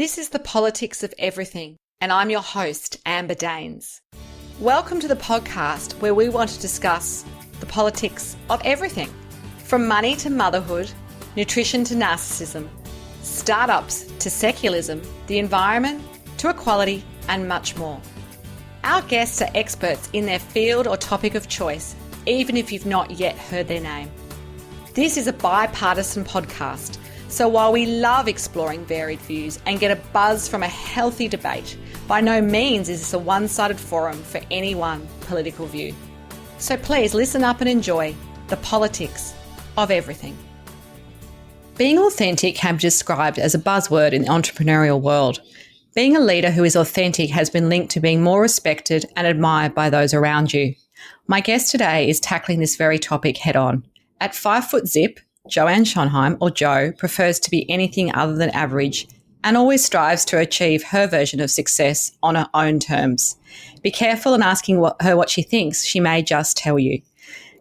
This is the politics of everything, and I'm your host, Amber Daines. Welcome to the podcast where we want to discuss the politics of everything, from money to motherhood, nutrition to narcissism, startups to secularism, the environment to equality, and much more. Our guests are experts in their field or topic of choice, even if you've not yet heard their name. This is a bipartisan podcast, so while we love exploring varied views and get a buzz from a healthy debate, by no means is this a one-sided forum for any one political view. So please listen up and enjoy the politics of everything. Being authentic can be described as a buzzword in the entrepreneurial world. Being a leader who is authentic has been linked to being more respected and admired by those around you. My guest today is tackling this very topic head on. At 5 foot zip, Joanne Schonheim, or Jo, prefers to be anything other than average and always strives to achieve her version of success on her own terms. Be careful in asking her what she thinks. She may just tell you.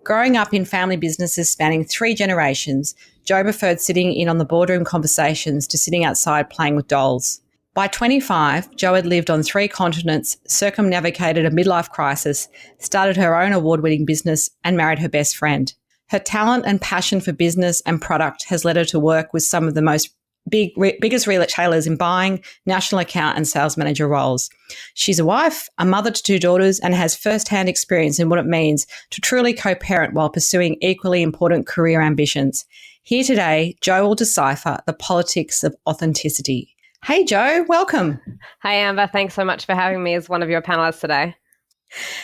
Growing up in family businesses spanning 3 generations, Jo preferred sitting in on the boardroom conversations to sitting outside playing with dolls. By 25, Jo had lived on 3 continents, circumnavigated a midlife crisis, started her own award-winning business, and married her best friend. Her talent and passion for business and product has led her to work with some of the biggest retailers in buying, national account and sales manager roles. She's a wife, a mother to 2 daughters, and has first-hand experience in what it means to truly co-parent while pursuing equally important career ambitions. Here today, Jo will decipher the politics of authenticity. Hey, Jo, welcome. Hi, Amber. Thanks so much for having me as one of your panelists today.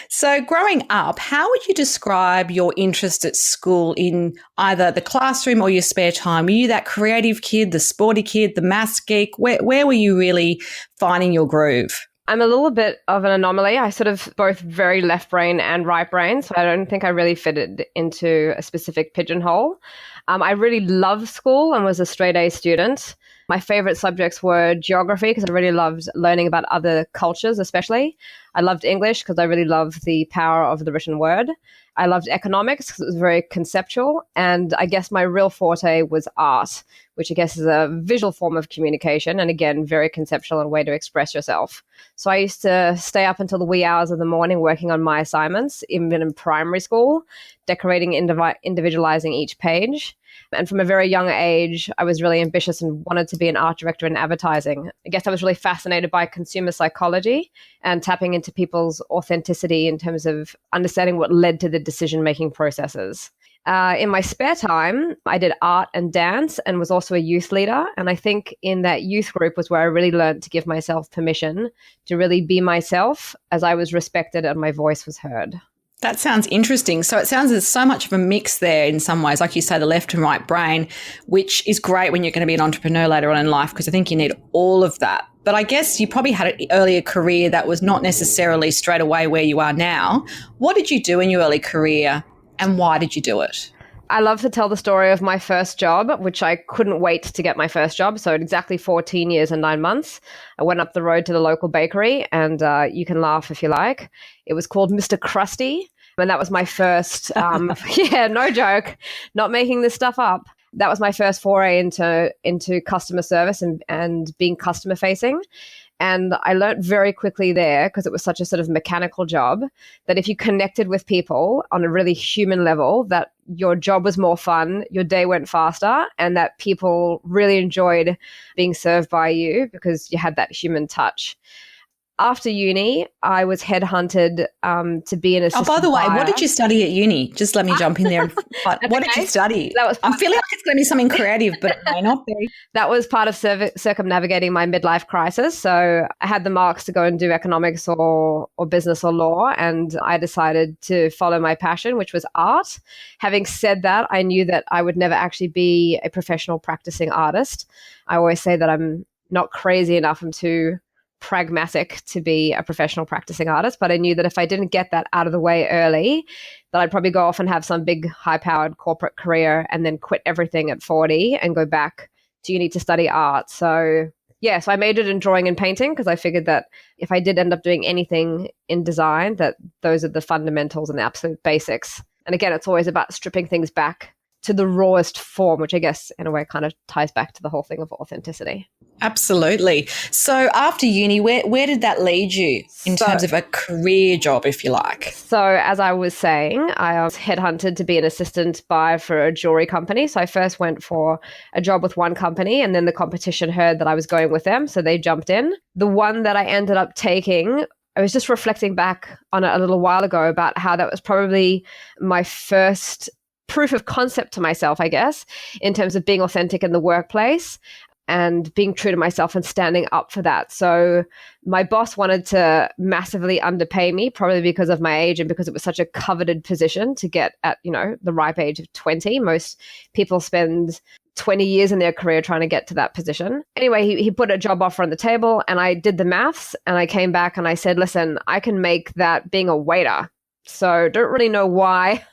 So growing up, how would you describe your interest at school in either the classroom or your spare time? Were you that creative kid, the sporty kid, the maths geek? Where were you really finding your groove? I'm a little bit of an anomaly. I sort of both very left brain and right brain, so I don't think I really fitted into a specific pigeonhole. I really loved school and was a straight A student. My favorite subjects were geography because I really loved learning about other cultures, especially. I loved English because I really loved the power of the written word. I loved economics because it was very conceptual. And I guess my real forte was art, which I guess is a visual form of communication. And again, very conceptual and way to express yourself. So I used to stay up until the wee hours of the morning working on my assignments, even in primary school, decorating, individualizing each page. And from a very young age, I was really ambitious and wanted to be an art director in advertising. I guess I was really fascinated by consumer psychology and tapping into people's authenticity in terms of understanding what led to the decision-making processes. In my spare time, I did art and dance and was also a youth leader. And I think in that youth group was where I really learned to give myself permission to really be myself as I was respected and my voice was heard. That sounds interesting. So it sounds there's so much of a mix there in some ways, like you say, the left and right brain, which is great when you're going to be an entrepreneur later on in life because I think you need all of that. But I guess you probably had an earlier career that was not necessarily straight away where you are now. What did you do in your early career and why did you do it? I love to tell the story of my first job, which I couldn't wait to get my first job. So at exactly 14 years and 9 months, I went up the road to the local bakery and you can laugh if you like. It was called Mr. Krusty. And that was my first, yeah, no joke, not making this stuff up. That was my first foray into customer service and being customer facing. And I learned very quickly there, because it was such a sort of mechanical job, that if you connected with people on a really human level, that your job was more fun, your day went faster, and that people really enjoyed being served by you because you had that human touch. After uni, I was headhunted to be an assistant. Oh, by the way, buyer. What did you study at uni? Just let me jump in there. What did you study? I'm feeling like it's going to be something creative, but it may not be. That was part of circumnavigating my midlife crisis. So I had the marks to go and do economics or business or law, and I decided to follow my passion, which was art. Having said that, I knew that I would never actually be a professional practicing artist. I always say that I'm not crazy enough. I'm too pragmatic to be a professional practicing artist, but I knew that if I didn't get that out of the way early, that I'd probably go off and have some big high-powered corporate career and then quit everything at 40 and go back to uni to study art. So yeah, so I majored in drawing and painting because I figured that if I did end up doing anything in design, that those are the fundamentals and the absolute basics. And again, it's always about stripping things back to the rawest form, which I guess in a way kind of ties back to the whole thing of authenticity. Absolutely. So after uni, where did that lead you in terms of a career job, if you like? So as I was saying, I was headhunted to be an assistant buyer for a jewelry company. So I first went for a job with one company, and then the competition heard that I was going with them, so they jumped in. The one that I ended up taking, I was just reflecting back on it a little while ago about how that was probably my first proof of concept to myself, I guess, in terms of being authentic in the workplace and being true to myself and standing up for that. So my boss wanted to massively underpay me, probably because of my age and because it was such a coveted position to get at, the ripe age of 20. Most people spend 20 years in their career trying to get to that position. Anyway, he put a job offer on the table, and I did the maths, and I came back and I said, listen, I can make that being a waiter. So don't really know why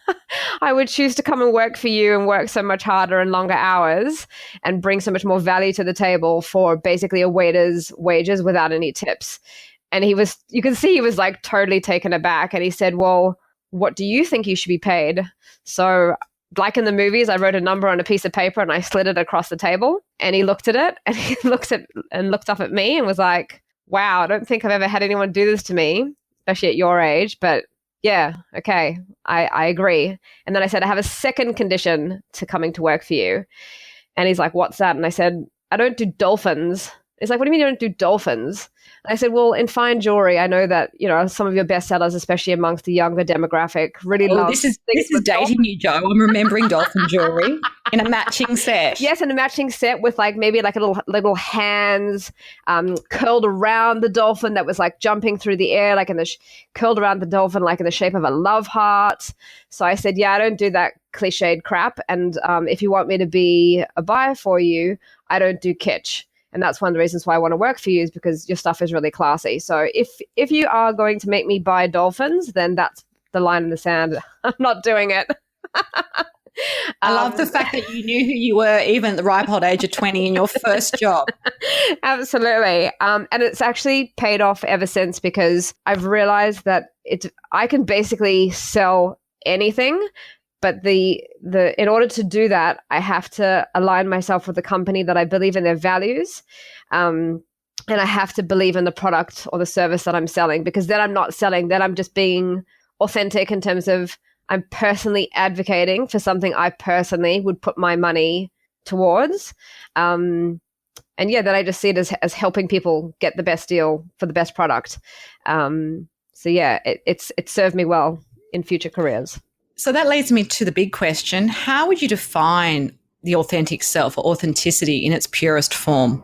I would choose to come and work for you and work so much harder and longer hours and bring so much more value to the table for basically a waiter's wages without any tips. And you can see he was like totally taken aback. And he said, well, what do you think you should be paid? So like in the movies, I wrote a number on a piece of paper and I slid it across the table, and he looked at it and he looked up at me and was like, wow, I don't think I've ever had anyone do this to me, especially at your age, but yeah, okay, I agree. And then I said, I have a second condition to coming to work for you. And he's like, what's that? And I said, I don't do dolphins. He's like, what do you mean you don't do dolphins? And I said, well, in fine jewelry, I know that, some of your bestsellers, especially amongst the younger demographic, really love. This is dating you, Joe. I'm remembering dolphin jewelry in a matching set. Yes, in a matching set with maybe a little hands curled around the dolphin that was jumping through the air, curled around the dolphin in the shape of a love heart. So I said, yeah, I don't do that cliched crap. And if you want me to be a buyer for you, I don't do kitsch. And that's one of the reasons why I want to work for you, is because your stuff is really classy. So if you are going to make me buy dolphins, then that's the line in the sand. I'm not doing it. I love the fact that you knew who you were even at the ripe old age of 20 in your first job. Absolutely. And it's actually paid off ever since, because I've realized that I can basically sell anything. But in order to do that, I have to align myself with the company that I believe in their values. And I have to believe in the product or the service that I'm selling, because then I'm not selling, then I'm just being authentic in terms of I'm personally advocating for something I personally would put my money towards. And yeah, then I just see it as helping people get the best deal for the best product. So yeah, it's served me well in future careers. So that leads me to the big question. How would you define the authentic self or authenticity in its purest form?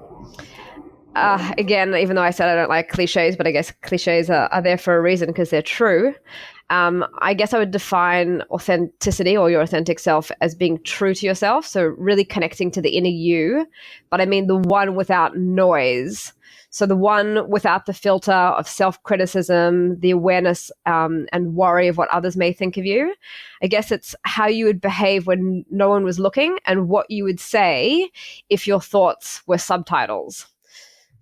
Again, even though I said I don't like cliches, but I guess cliches are there for a reason, because they're true. I guess I would define authenticity or your authentic self as being true to yourself. So really connecting to the inner you, but I mean the one without noise. So the one without the filter of self-criticism, the awareness and worry of what others may think of you. I guess it's how you would behave when no one was looking, and what you would say if your thoughts were subtitles.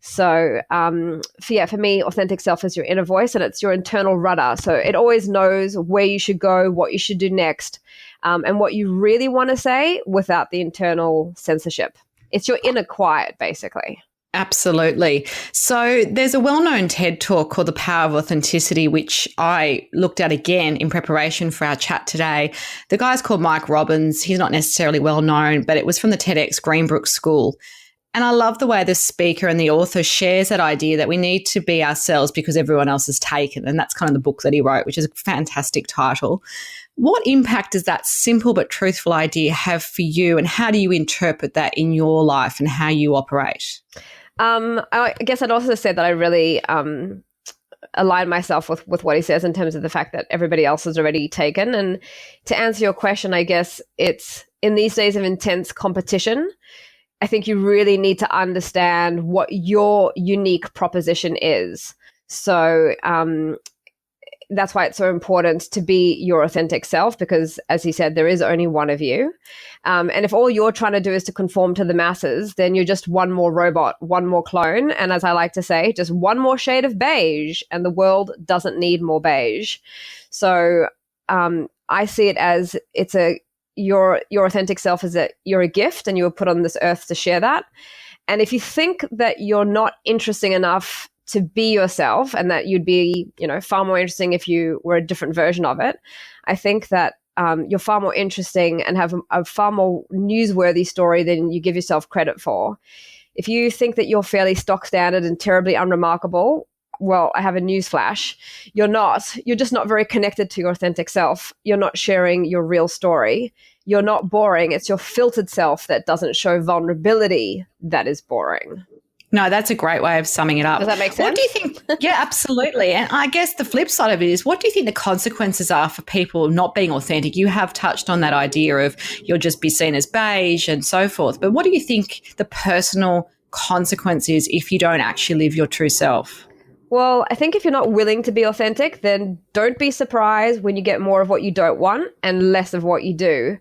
So for me, authentic self is your inner voice, and it's your internal rudder. So it always knows where you should go, what you should do next, and what you really want to say without the internal censorship. It's your inner quiet, basically. Absolutely. So there's a well-known TED talk called The Power of Authenticity, which I looked at again in preparation for our chat today. The guy's called Mike Robbins. He's not necessarily well known, but it was from the TEDx Greenbrook School. And I love the way the speaker and the author shares that idea that we need to be ourselves because everyone else is taken. And that's kind of the book that he wrote, which is a fantastic title. What impact does that simple but truthful idea have for you, and how do you interpret that in your life and how you operate? I guess I'd also say that I really align myself with what he says in terms of the fact that everybody else is already taken. And to answer your question, I guess it's in these days of intense competition, I think you really need to understand what your unique proposition is. So that's why it's so important to be your authentic self, because as he said, there is only one of you. And if all you're trying to do is to conform to the masses, then you're just one more robot, one more clone. And as I like to say, just one more shade of beige, and the world doesn't need more beige. So I see it as it's a your authentic self is that you're a gift and you were put on this earth to share that. And if you think that you're not interesting enough to be yourself and that you'd be, far more interesting if you were a different version of it, I think that you're far more interesting and have a far more newsworthy story than you give yourself credit for. If you think that you're fairly stock standard and terribly unremarkable, well, I have a news flash. You're not. You're just not very connected to your authentic self. You're not sharing your real story. You're not boring. It's your filtered self that doesn't show vulnerability that is boring. No, that's a great way of summing it up. Does that make sense? What do you think? Yeah, absolutely. And I guess the flip side of it is, what do you think the consequences are for people not being authentic? You have touched on that idea of you'll just be seen as beige and so forth. But what do you think the personal consequence is if you don't actually live your true self? Well, I think if you're not willing to be authentic, then don't be surprised when you get more of what you don't want and less of what you do.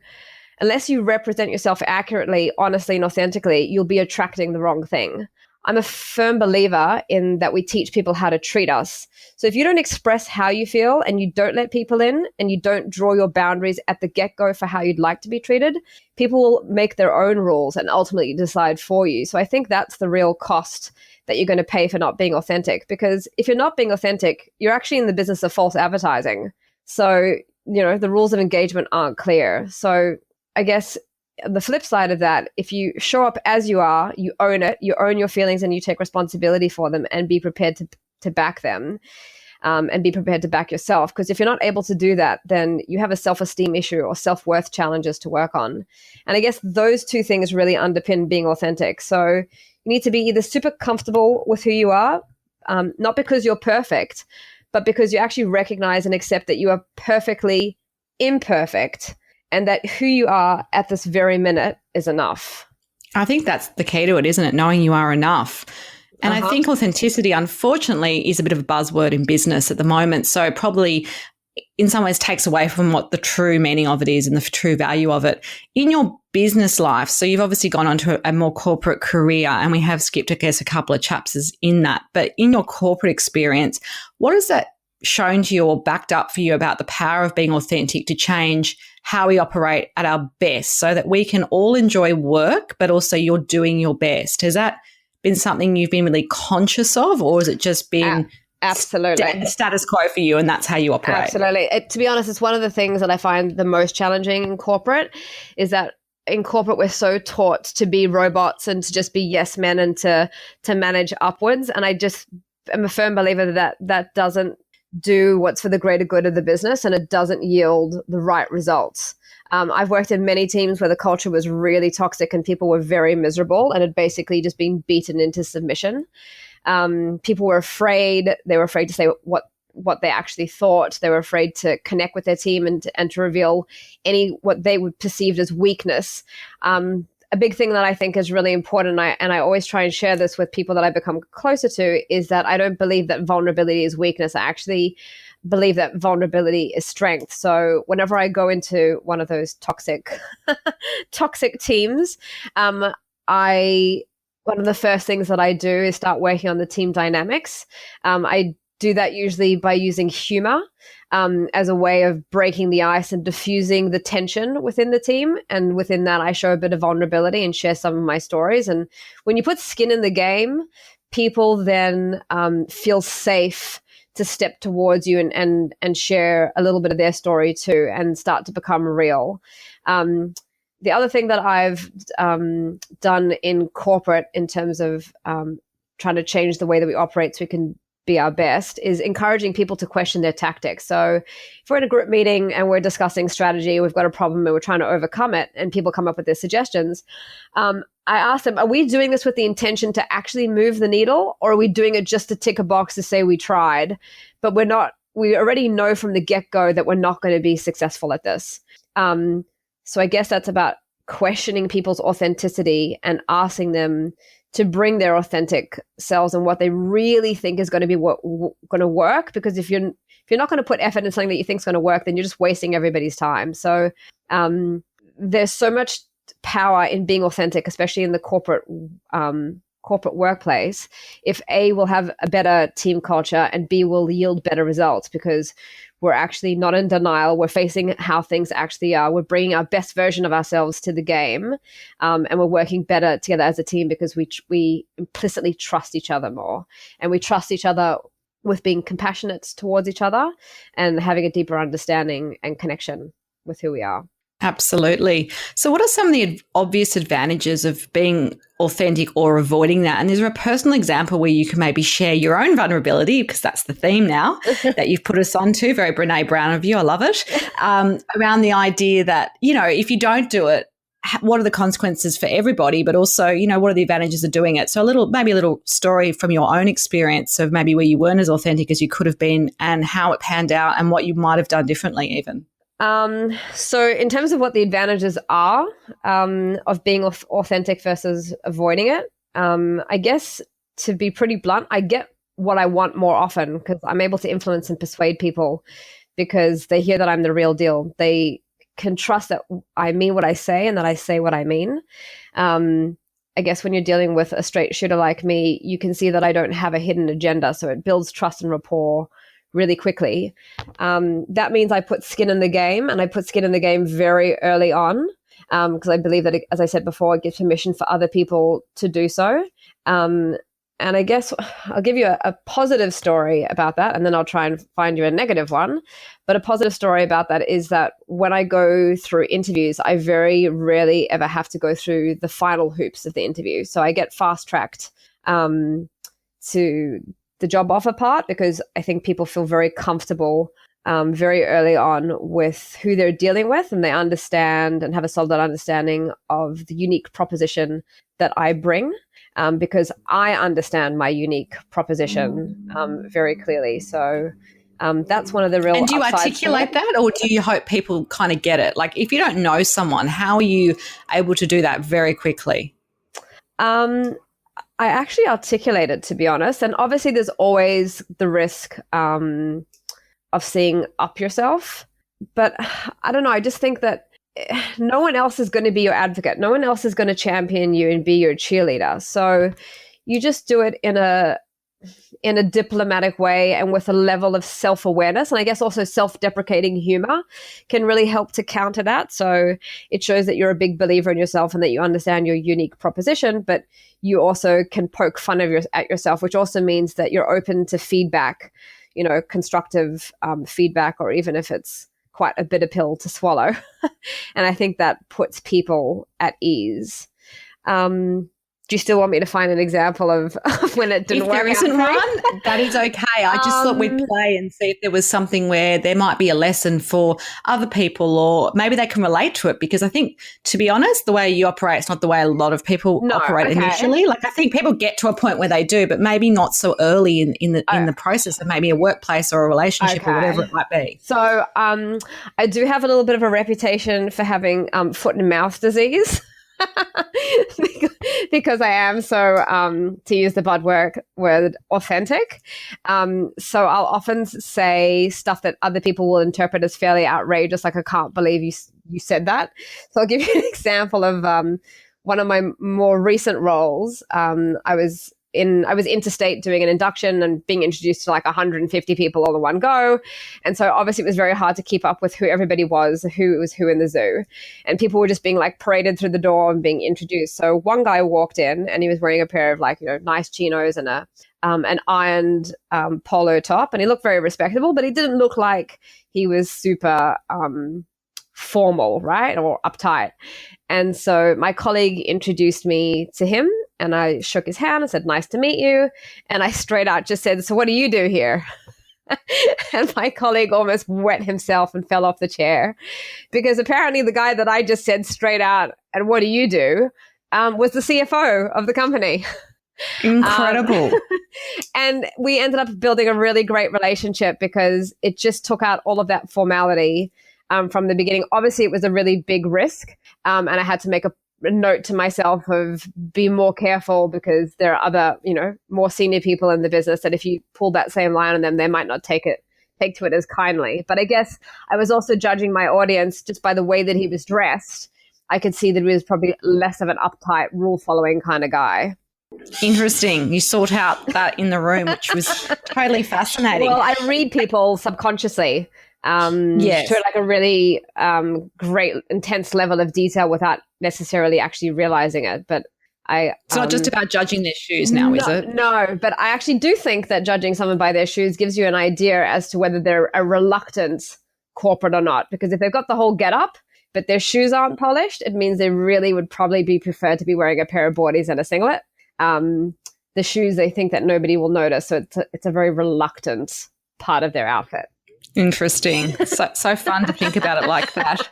Unless you represent yourself accurately, honestly, and authentically, you'll be attracting the wrong thing. I'm a firm believer in that we teach people how to treat us. So if you don't express how you feel and you don't let people in and you don't draw your boundaries at the get-go for how you'd like to be treated, people will make their own rules and ultimately decide for you. So I think that's the real cost that you're going to pay for not being authentic. Because if you're not being authentic, you're actually in the business of false advertising. So, the rules of engagement aren't clear. So I guess the flip side of that, if you show up as you are, you own it, you own your feelings and you take responsibility for them and be prepared to back them and be prepared to back yourself. Because if you're not able to do that, then you have a self-esteem issue or self-worth challenges to work on. And I guess those two things really underpin being authentic. So you need to be either super comfortable with who you are, not because you're perfect, but because you actually recognize and accept that you are perfectly imperfect and that who you are at this very minute is enough. I think that's the key to it, isn't it? Knowing you are enough. And I think authenticity, unfortunately, is a bit of a buzzword in business at the moment. So it probably in some ways takes away from what the true meaning of it is and the true value of it. In your business life, so you've obviously gone on to a more corporate career, and we have skipped, I guess, a couple of chapters in that. But in your corporate experience, what has that shown to you or backed up for you about the power of being authentic to change how we operate at our best so that we can all enjoy work, but also you're doing your best? Has that been something you've been really conscious of, or has it just been absolutely status quo for you and that's how you operate? Absolutely. To be honest, it's one of the things that I find the most challenging in corporate is that in corporate, we're so taught to be robots and to just be yes men and to manage upwards. And I just am a firm believer that doesn't do what's for the greater good of the business and it doesn't yield the right results. I've worked in many teams where the culture was really toxic and people were very miserable and had basically just been beaten into submission. People were afraid. They were afraid to say what they actually thought. They were afraid to connect with their team and to reveal what they would perceived as weakness. A big thing that I think is really important, and I always try and share this with people that I become closer to, is that I don't believe that vulnerability is weakness. I actually believe that vulnerability is strength. So whenever I go into one of those toxic teams, one of the first things that I do is start working on the team dynamics. I do that usually by using humor as a way of breaking the ice and diffusing the tension within the team. And within that, I show a bit of vulnerability and share some of my stories. And when you put skin in the game, people then feel safe to step towards you and share a little bit of their story too and start to become real. The other thing that I've done in corporate in terms of trying to change the way that we operate so we can be our best is encouraging people to question their tactics. So if we're in a group meeting and we're discussing strategy, we've got a problem and we're trying to overcome it and people come up with their suggestions, I ask them, are we doing this with the intention to actually move the needle, or are we doing it just to tick a box to say we tried, but we already know from the get-go that we're not going to be successful at this. So I guess that's about questioning people's authenticity and asking them to bring their authentic selves and what they really think is going to be going to work. Because if you're not going to put effort in something that you think is going to work, then you're just wasting everybody's time. So there's so much power in being authentic, especially in the corporate workplace, if A, will have a better team culture and B, will yield better results. Because we're actually not in denial. We're facing how things actually are. We're bringing our best version of ourselves to the game, and we're working better together as a team because we implicitly trust each other more, and we trust each other with being compassionate towards each other and having a deeper understanding and connection with who we are. Absolutely. So what are some of the obvious advantages of being authentic or avoiding that? And is there a personal example where you can maybe share your own vulnerability, because that's the theme now that you've put us onto, very Brene Brown of you, I love it, around the idea that, you know, if you don't do it, what are the consequences for everybody, but also, you know, what are the advantages of doing it? So maybe a little story from your own experience of maybe where you weren't as authentic as you could have been and how it panned out and what you might have done differently even. So in terms of what the advantages are of being authentic versus avoiding it, I guess to be pretty blunt, I get what I want more often because I'm able to influence and persuade people because they hear that I'm the real deal. They can trust that I mean what I say and that I say what I mean. I guess when you're dealing with a straight shooter like me, you can see that I don't have a hidden agenda. So it builds trust and rapport really quickly. That means I put skin in the game, and I put skin in the game very early on because I believe that, as I said before, it gives permission for other people to do so. And I guess I'll give you a positive story about that, and then I'll try and find you a negative one. But a positive story about that is that when I go through interviews, I very rarely ever have to go through the final hoops of the interview. So I get fast-tracked to the job offer part because I think people feel very comfortable very early on with who they're dealing with, and they understand and have a solid understanding of the unique proposition that I bring. Because I understand my unique proposition very clearly. So that's one of the real upsides. And do you upsides articulate that, or do you hope people kind of get it? Like if you don't know someone, how are you able to do that very quickly? I actually articulate it, to be honest. And obviously there's always the risk of seeing up yourself. But I don't know, I just think that no one else is going to be your advocate. No one else is going to champion you and be your cheerleader. So you just do it in a diplomatic way and with a level of self-awareness. And I guess also self-deprecating humor can really help to counter that. So it shows that you're a big believer in yourself and that you understand your unique proposition, but you also can poke fun at yourself, which also means that you're open to feedback, you know, constructive feedback, or even if it's quite a bitter pill to swallow. And I think that puts people at ease. Do you still want me to find an example of when it didn't work out? If there isn't one, that is okay. I just thought we'd play and see if there was something where there might be a lesson for other people, or maybe they can relate to it. Because I think, to be honest, the way you operate is not the way a lot of people operate initially. Like I think people get to a point where they do, but maybe not so early in the process of maybe a workplace or a relationship or whatever it might be. So I do have a little bit of a reputation for having foot and mouth disease. Because I am so, to use the word authentic. So I'll often say stuff that other people will interpret as fairly outrageous, like I can't believe you said that. So I'll give you an example of one of my more recent roles. I was interstate doing an induction and being introduced to like 150 people all in one go. And so obviously it was very hard to keep up with who everybody was, who was who in the zoo. And people were just being like paraded through the door and being introduced. So one guy walked in and he was wearing a pair of like, you know, nice chinos and an ironed polo top. And he looked very respectable, but he didn't look like he was super formal, right? Or uptight. And so my colleague introduced me to him, and I shook his hand and said, "Nice to meet you." And I straight out just said, "So what do you do here?" And my colleague almost wet himself and fell off the chair, because apparently the guy that I just said straight out, "And what do you do?" was the CFO of the company. Incredible. And we ended up building a really great relationship because it just took out all of that formality from the beginning. Obviously, it was a really big risk, and I had to make a note to myself of be more careful because there are other, you know, more senior people in the business that if you pull that same line on them, they might not take to it as kindly. But I guess I was also judging my audience just by the way that he was dressed. I could see that he was probably less of an uptight, rule-following kind of guy. Interesting. You sort out that in the room, which was totally fascinating. Well, I read people subconsciously Yes. to like a really great, intense level of detail without necessarily actually realizing it. But It's not just about judging their shoes now, is it? No, but I actually do think that judging someone by their shoes gives you an idea as to whether they're a reluctant corporate or not. Because if they've got the whole get up, but their shoes aren't polished, it means they really would probably be preferred to be wearing a pair of boardies and a singlet. The shoes, they think that nobody will notice. So it's a very reluctant part of their outfit. Interesting. So fun to think about it like that.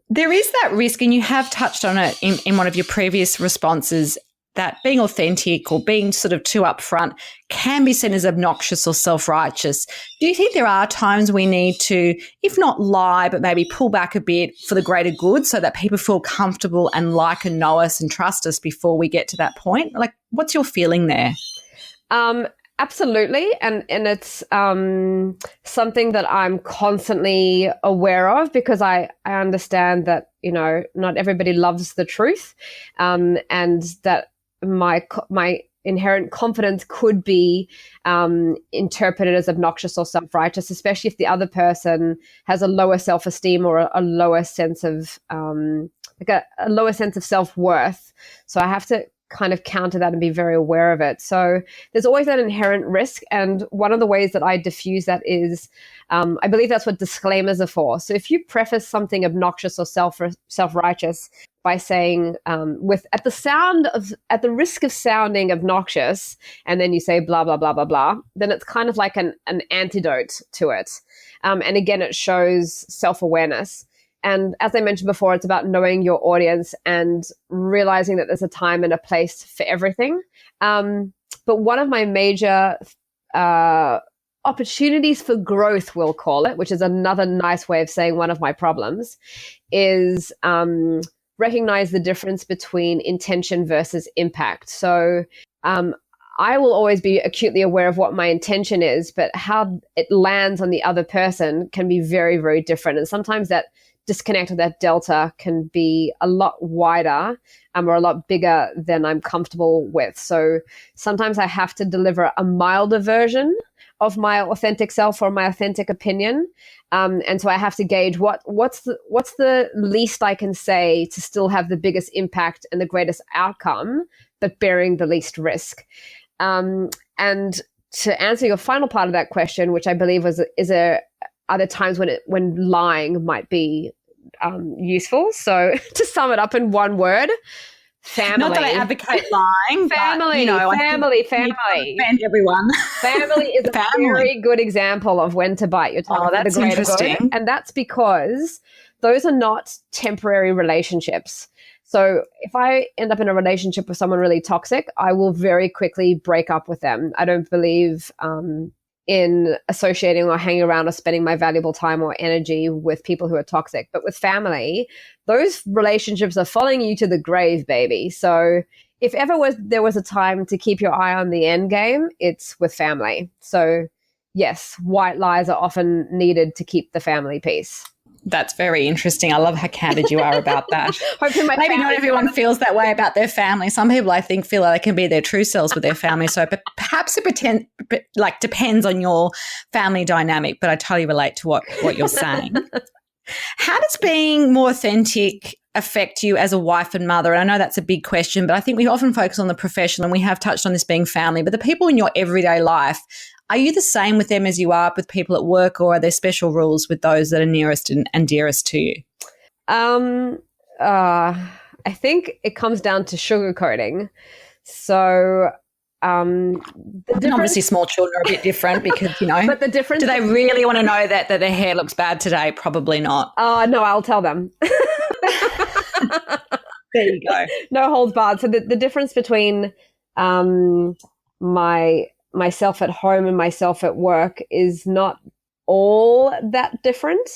There is that risk, and you have touched on it in one of your previous responses, that being authentic or being sort of too upfront can be seen as obnoxious or self-righteous. Do you think there are times we need to, if not lie, but maybe pull back a bit for the greater good so that people feel comfortable and like and know us and trust us before we get to that point? Like, what's your feeling there? Absolutely. And it's something that I'm constantly aware of, because I understand that, not everybody loves the truth, and that my inherent confidence could be interpreted as obnoxious or self-righteous, especially if the other person has a lower self-esteem or a lower sense of a lower sense of self-worth. So I have to kind of counter that and be very aware of it. So there's always that inherent risk. And one of the ways that I diffuse that is, I believe that's what disclaimers are for. So if you preface something obnoxious or self-righteous by saying, at the risk of sounding obnoxious, and then you say blah, blah, blah, blah, blah, then it's kind of like an antidote to it. And again, it shows self-awareness. And as I mentioned before, it's about knowing your audience and realizing that there's a time and a place for everything. But one of my major opportunities for growth, we'll call it, which is another nice way of saying one of my problems, is recognize the difference between intention versus impact. So I will always be acutely aware of what my intention is, but how it lands on the other person can be very, very different. And sometimes that disconnect or that delta can be a lot wider or a lot bigger than I'm comfortable with. So sometimes I have to deliver a milder version of my authentic self or my authentic opinion. And so I have to gauge what's the least I can say to still have the biggest impact and the greatest outcome, but bearing the least risk. And to answer your final part of that question, which I believe are there times when lying might be useful? So to sum it up in one word, family. Not that I advocate lying, family, but, family. Offend everyone. Family is a very good example of when to bite your tongue. Oh, that's interesting. Good. And that's because those are not temporary relationships. So if I end up in a relationship with someone really toxic, I will very quickly break up with them. I don't believe in associating or hanging around or spending my valuable time or energy with people who are toxic. But with family, those relationships are following you to the grave, baby. So if ever there was a time to keep your eye on the end game, it's with family. So yes, white lies are often needed to keep the family peace. That's very interesting. I love how candid you are about that. Maybe not everyone feels that way about their family. Some people, I think, feel like they can be their true selves with their family. So perhaps it depends on your family dynamic, but I totally relate to what you're saying. How does being more authentic affect you as a wife and mother? And I know that's a big question, but I think we often focus on the professional, and we have touched on this being family, but the people in your everyday life, are you the same with them as you are with people at work, or are there special rules with those that are nearest and dearest to you? I think it comes down to sugarcoating. So obviously small children are a bit different because, but the difference, do they really want to know that their hair looks bad today? Probably not. No, I'll tell them. There you go. No holds barred. So the difference between myself at home and myself at work is not all that different.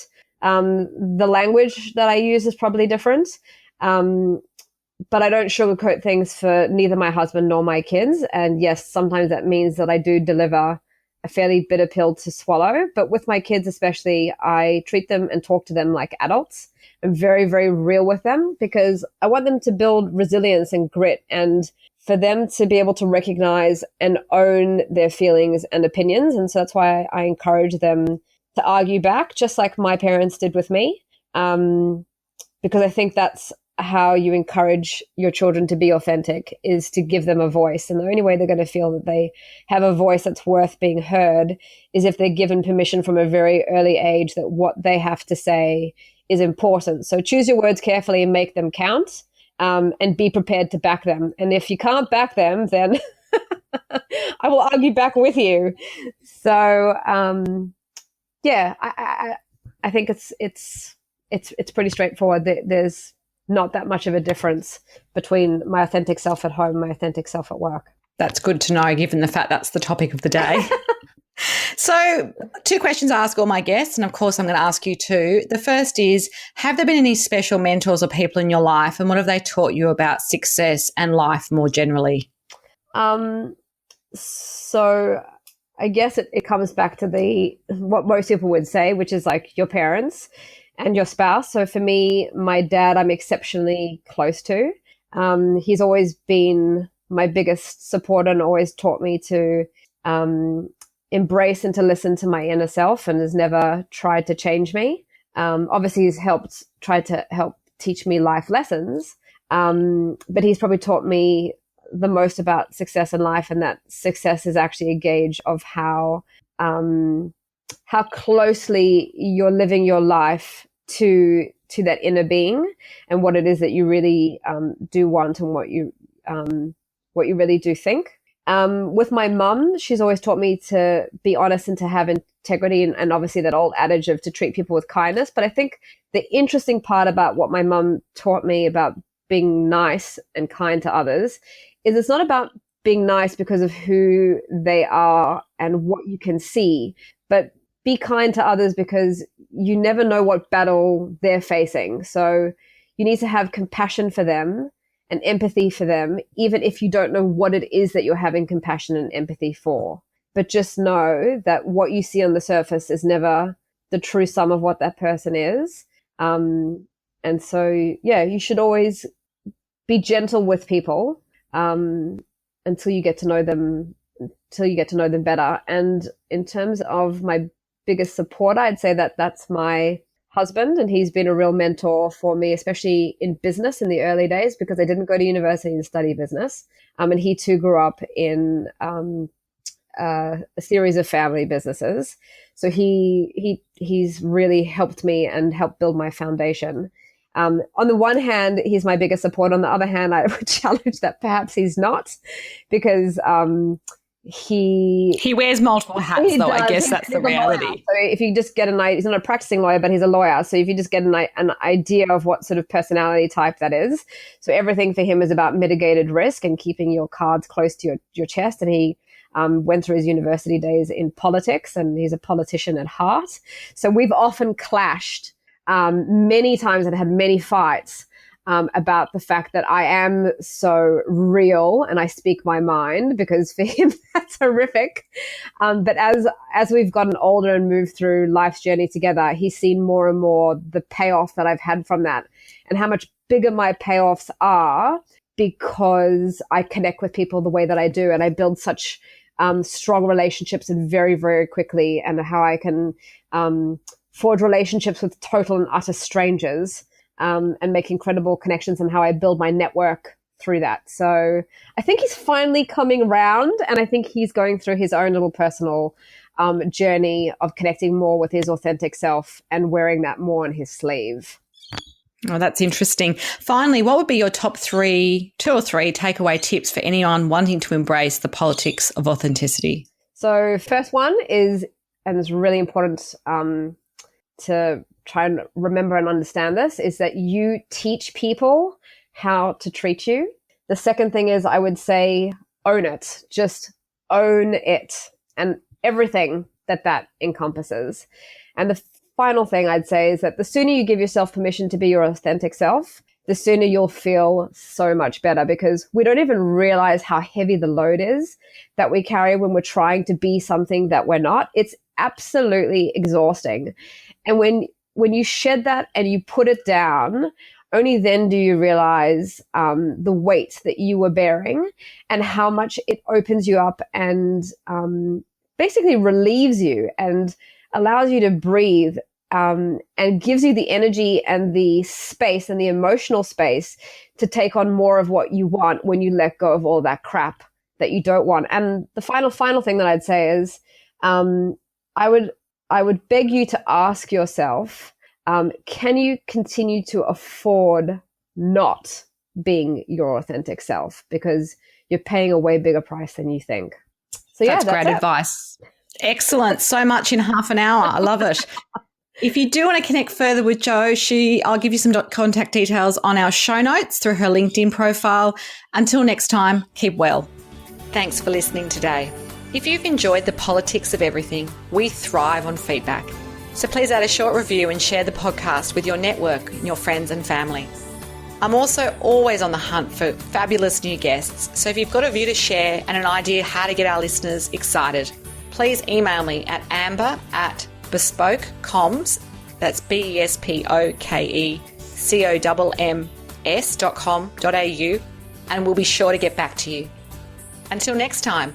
The language that I use is probably different. But I don't sugarcoat things for neither my husband nor my kids. And yes, sometimes that means that I do deliver a fairly bitter pill to swallow. But with my kids especially, I treat them and talk to them like adults. I'm very, very real with them because I want them to build resilience and grit and for them to be able to recognize and own their feelings and opinions. And so that's why I encourage them to argue back, just like my parents did with me, because I think that's how you encourage your children to be authentic, is to give them a voice. And the only way they're going to feel that they have a voice that's worth being heard is if they're given permission from a very early age that what they have to say is important. So choose your words carefully and make them count, and be prepared to back them. And if you can't back them, then I will argue back with you. So I think it's pretty straightforward. There's not that much of a difference between my authentic self at home and my authentic self at work. That's good to know, given the fact that's the topic of the day. So 2 questions I ask all my guests, and of course I'm going to ask you too. The first is, have there been any special mentors or people in your life, and what have they taught you about success and life more generally? So I guess it comes back to what most people would say, which is like your parents and your spouse. So for me, my dad, I'm exceptionally close to. He's always been my biggest supporter and always taught me to embrace and to listen to my inner self, and has never tried to change me. Obviously, he's tried to help teach me life lessons, but he's probably taught me the most about success in life, and that success is actually a gauge of how closely you're living your life to that inner being, and what it is that you really do want, and what you really do think. With my mum, she's always taught me to be honest and to have integrity, and obviously that old adage of to treat people with kindness. But I think the interesting part about what my mum taught me about being nice and kind to others is it's not about being nice because of who they are and what you can see, but be kind to others because you never know what battle they're facing. So you need to have compassion for them and empathy for them, even if you don't know what it is that you're having compassion and empathy for. But just know that what you see on the surface is never the true sum of what that person is. And so, you should always be gentle with people until you get to know them better. And in terms of my biggest supporter, I'd say that that's my husband, and he's been a real mentor for me, especially in business in the early days, because I didn't go to university and study business. And he too grew up in a series of family businesses. So he's really helped me and helped build my foundation. On the one hand, he's my biggest support. On the other hand, I would challenge that perhaps he's not, because he wears multiple hats, though. I guess that's the reality. So if you just get he's not a practicing lawyer, but he's a lawyer. So if you just get an idea of what sort of personality type that is, so everything for him is about mitigated risk and keeping your cards close to your chest. And he went through his university days in politics, and he's a politician at heart. So we've often clashed many times and had many fights about the fact that I am so real and I speak my mind, because for him that's horrific. But as we've gotten older and moved through life's journey together, he's seen more and more the payoff that I've had from that, and how much bigger my payoffs are because I connect with people the way that I do, and I build such strong relationships and very, very quickly, and how I can forge relationships with total and utter strangers, and make incredible connections, and how I build my network through that. So I think he's finally coming around, and I think he's going through his own little personal journey of connecting more with his authentic self and wearing that more on his sleeve. Oh, that's interesting. Finally, what would be your top 2 or 3 takeaway tips for anyone wanting to embrace the politics of authenticity? So first one is, and it's really important to try and remember and understand this, is that you teach people how to treat you. The second thing is, I would say, own it. Just own it and everything that encompasses. And the final thing I'd say is that the sooner you give yourself permission to be your authentic self, the sooner you'll feel so much better, because we don't even realize how heavy the load is that we carry when we're trying to be something that we're not. It's absolutely exhausting. And when you shed that and you put it down, only then do you realize the weight that you were bearing and how much it opens you up and basically relieves you and allows you to breathe, and gives you the energy and the space and the emotional space to take on more of what you want when you let go of all that crap that you don't want. And the final thing that I'd say is, I would beg you to ask yourself, can you continue to afford not being your authentic self? Because you're paying a way bigger price than you think. So yeah, that's great advice. Excellent. So much in half an hour. I love it. If you do want to connect further with Jo, I'll give you some contact details on our show notes through her LinkedIn profile. Until next time, keep well. Thanks for listening today. If you've enjoyed the politics of everything, we thrive on feedback. So please add a short review and share the podcast with your network and your friends and family. I'm also always on the hunt for fabulous new guests. So if you've got a view to share and an idea how to get our listeners excited, please email me at amber@bespokecomms, that's BESPOKECOMMS.com.au, and we'll be sure to get back to you. Until next time.